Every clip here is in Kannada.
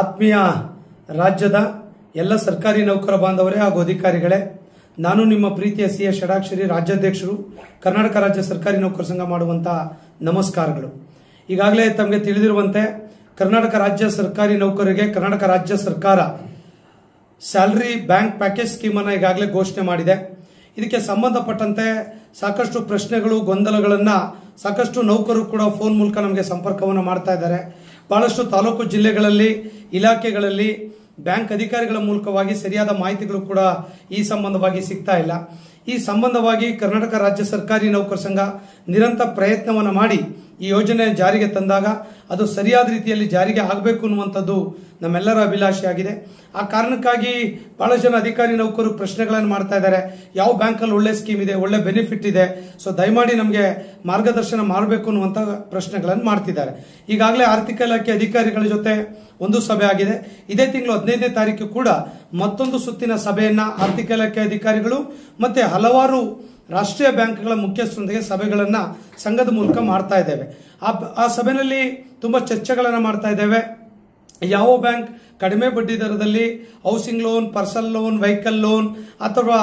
ಆತ್ಮೀಯ ರಾಜ್ಯದ ಎಲ್ಲ ಸರ್ಕಾರಿ ನೌಕರ ಬಾಂಧವರೇ ಹಾಗೂ ಅಧಿಕಾರಿಗಳೇ, ನಾನು ನಿಮ್ಮ ಪ್ರೀತಿಯ ಸಿ.ಎಸ್. ಷಡಾಕ್ಷರಿ, ರಾಜ್ಯಾಧ್ಯಕ್ಷರು, ಕರ್ನಾಟಕ ರಾಜ್ಯ ಸರ್ಕಾರಿ ನೌಕರ ಸಂಘ ಮಾಡುವಂತಹ ನಮಸ್ಕಾರಗಳು. ಈಗಾಗಲೇ ತಮಗೆ ತಿಳಿದಿರುವಂತೆ ಕರ್ನಾಟಕ ರಾಜ್ಯ ಸರ್ಕಾರಿ ನೌಕರರಿಗೆ ಕರ್ನಾಟಕ ರಾಜ್ಯ ಸರ್ಕಾರ ಸ್ಯಾಲರಿ ಬ್ಯಾಂಕ್ ಪ್ಯಾಕೇಜ್ ಸ್ಕೀಮ್ ಅನ್ನು ಈಗಾಗಲೇ ಘೋಷಣೆ ಮಾಡಿದೆ. ಇದಕ್ಕೆ ಸಂಬಂಧಪಟ್ಟಂತೆ ಸಾಕಷ್ಟು ಪ್ರಶ್ನೆಗಳು, ಗೊಂದಲಗಳನ್ನ ಸಾಕಷ್ಟು ನೌಕರರು ಕೂಡ ಫೋನ್ ಮೂಲಕ ನಮಗೆ ಸಂಪರ್ಕವನ್ನು ಮಾಡ್ತಾ ಇದ್ದಾರೆ. ಬಹಳಷ್ಟು ತಾಲೂಕು ಜಿಲ್ಲೆಗಳಲ್ಲಿ, ಇಲಾಖೆಗಳಲ್ಲಿ ಬ್ಯಾಂಕ್ ಅಧಿಕಾರಿಗಳ ಮೂಲಕವಾಗಿ ಸರಿಯಾದ ಮಾಹಿತಿಗಳು ಕೂಡ ಈ ಸಂಬಂಧವಾಗಿ ಸಿಗ್ತಾ ಇಲ್ಲ. ಈ ಸಂಬಂಧವಾಗಿ ಕರ್ನಾಟಕ ರಾಜ್ಯ ಸರ್ಕಾರಿ ನೌಕರ ಸಂಘ ನಿರಂತರ ಪ್ರಯತ್ನವನ್ನು ಮಾಡಿ ಈ ಯೋಜನೆ ಜಾರಿಗೆ ತಂದಾಗ ಅದು ಸರಿಯಾದ ರೀತಿಯಲ್ಲಿ ಜಾರಿಗೆ ಆಗಬೇಕು ಅನ್ನುವಂಥದ್ದು ನಮ್ಮೆಲ್ಲರ ಅಭಿಲಾಷೆಯಾಗಿದೆ. ಆ ಕಾರಣಕ್ಕಾಗಿ ಬಹಳ ಜನ ಅಧಿಕಾರಿ ನೌಕರರು ಪ್ರಶ್ನೆಗಳನ್ನು ಮಾಡ್ತಾ ಇದ್ದಾರೆ. ಯಾವ ಬ್ಯಾಂಕಲ್ಲಿ ಒಳ್ಳೆ ಸ್ಕೀಮ್ ಇದೆ, ಒಳ್ಳೆ ಬೆನಿಫಿಟ್ ಇದೆ, ಸೊ ದಯಮಾಡಿ ನಮಗೆ ಮಾರ್ಗದರ್ಶನ ಮಾಡಬೇಕು ಅನ್ನುವಂಥ ಪ್ರಶ್ನೆಗಳನ್ನು ಮಾಡ್ತಿದ್ದಾರೆ. ಈಗಾಗಲೇ ಆರ್ಥಿಕ ಇಲಾಖೆ ಅಧಿಕಾರಿಗಳ ಜೊತೆ ಒಂದು ಸಭೆ ಆಗಿದೆ. ಇದೇ ತಿಂಗಳು 15ನೇ ತಾರೀಕು ಕೂಡ ಮತ್ತೊಂದು ಸುತ್ತಿನ ಸಭೆಯನ್ನ ಆರ್ಥಿಕ ಇಲಾಖೆ ಅಧಿಕಾರಿಗಳು ಮತ್ತೆ ಹಲವಾರು ರಾಷ್ಟ್ರೀಯ ಬ್ಯಾಂಕ್ಗಳ ಮುಖ್ಯಸ್ಥರೊಂದಿಗೆ ಸಭೆಗಳನ್ನ ಸಂಘದ ಮೂಲಕ ಮಾಡ್ತಾ ಇದ್ದೇವೆ. ಆ ಸಭೆಯಲ್ಲಿ ತುಂಬಾ ಚರ್ಚೆಗಳನ್ನ ಮಾಡ್ತಾ ಇದ್ದೇವೆ. ಯಾವ ಬ್ಯಾಂಕ್ ಕಡಿಮೆ ಬಡ್ಡಿ ದರದಲ್ಲಿ housing loan, personal loan, vehicle loan ಅಥವಾ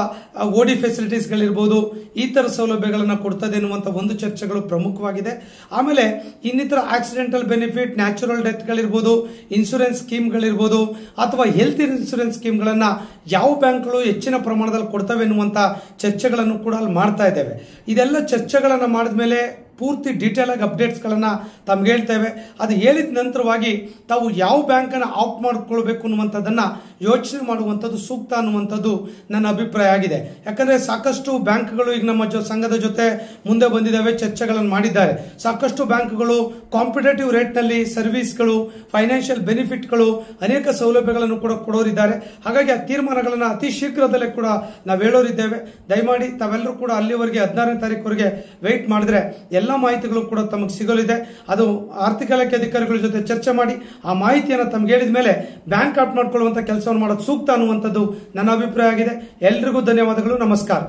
ಓಡಿ ಫೆಸಿಲಿಟೀಸ್ಗಳಿರ್ಬೋದು, ಈ ತರ ಸೌಲಭ್ಯಗಳನ್ನು ಕೊಡ್ತದೆ ಎನ್ನುವಂತ ಒಂದು ಚರ್ಚೆಗಳು ಪ್ರಮುಖವಾಗಿದೆ. ಆಮೇಲೆ ಇನ್ನಿತರ ಆಕ್ಸಿಡೆಂಟಲ್ ಬೆನಿಫಿಟ್, ನ್ಯಾಚುರಲ್ ಡೆತ್ಗಳಿರ್ಬೋದು, ಇನ್ಶೂರೆನ್ಸ್ ಸ್ಕೀಮ್ಗಳಿರ್ಬೋದು ಅಥವಾ ಹೆಲ್ತ್ ಇನ್ಶೂರೆನ್ಸ್ ಸ್ಕೀಮ್ಗಳನ್ನ ಯಾವ ಬ್ಯಾಂಕ್ಗಳು ಹೆಚ್ಚಿನ ಪ್ರಮಾಣದಲ್ಲಿ ಕೊಡ್ತವೆ ಎನ್ನುವಂತ ಚರ್ಚೆಗಳನ್ನು ಕೂಡ ಅಲ್ಲಿ ಮಾಡ್ತಾ ಇದ್ದೇವೆ. ಇದೆಲ್ಲ ಚರ್ಚೆಗಳನ್ನ ಮಾಡಿದ ಮೇಲೆ ಪೂರ್ತಿ ಡೀಟೇಲ್ ಆಗಿ ಅಪ್ಡೇಟ್ಸ್ ಗಳನ್ನ ತಮ್ಗೆ ಹೇಳ್ತೇವೆ. ಅದು ಹೇಳಿದ ನಂತರವಾಗಿ ತಾವು ಯಾವ ಬ್ಯಾಂಕ್ ಅನ್ನ ಆಪ್ಟ್ ಮಾಡ್ಕೊಳ್ಬೇಕು ಅನ್ನುವಂಥದ್ದನ್ನ ಯೋಚನೆ ಮಾಡುವಂಥದ್ದು ಸೂಕ್ತ ಅನ್ನುವಂಥದ್ದು ನನ್ನ ಅಭಿಪ್ರಾಯ ಆಗಿದೆ. ಯಾಕಂದ್ರೆ ಸಾಕಷ್ಟು ಬ್ಯಾಂಕ್ಗಳು ಈಗ ನಮ್ಮ ಸಂಘದ ಜೊತೆ ಮುಂದೆ ಬಂದಿದ್ದಾವೆ, ಚರ್ಚೆಗಳನ್ನು ಮಾಡಿದ್ದಾರೆ. ಸಾಕಷ್ಟು ಬ್ಯಾಂಕ್ಗಳು ಕಾಂಪಿಟೇಟಿವ್ ರೇಟ್ ನಲ್ಲಿ ಸರ್ವಿಸ್ಗಳು, ಫೈನಾನ್ಷಿಯಲ್ ಬೆನಿಫಿಟ್ಗಳು, ಅನೇಕ ಸೌಲಭ್ಯಗಳನ್ನು ಕೂಡ ಕೊಡೋರಿದ್ದಾರೆ. ಹಾಗಾಗಿ ಆ ತೀರ್ಮಾನಗಳನ್ನ ಅತಿ ಶೀಘ್ರದಲ್ಲೇ ಕೂಡ ನಾವು ಹೇಳೋರಿದ್ದೇವೆ. ದಯಮಾಡಿ ತಾವೆಲ್ಲರೂ ಕೂಡ ಅಲ್ಲಿವರೆಗೆ 16ನೇ ತಾರೀಕುವರೆಗೆ ವೆಯ್ಟ್ ಮಾಡಿದ್ರೆ ಎಲ್ಲ ಮಾಹಿತಿಗಳು ಕೂಡ ತಮಗೆ ಸಿಗಲಿದೆ. ಅದು ಆರ್ಥಿಕ ಇಲಾಖೆ ಅಧಿಕಾರಿಗಳ ಜೊತೆ ಚರ್ಚೆ ಮಾಡಿ ಆ ಮಾಹಿತಿಯನ್ನು ತಮ್ಗೆ ಹೇಳಿದ ಮೇಲೆ ಬ್ಯಾಂಕ್ ಆಪ್ಟ್ ಮಾಡ್ಕೊಳ್ಳುವಂತ ಕೆಲಸವನ್ನು ಮಾಡೋದು ಸೂಕ್ತ ಅನ್ನುವಂಥದ್ದು ನನ್ನ ಅಭಿಪ್ರಾಯ ಆಗಿದೆ. ಎಲ್ರಿಗೂ ಧನ್ಯವಾದಗಳು. ನಮಸ್ಕಾರ.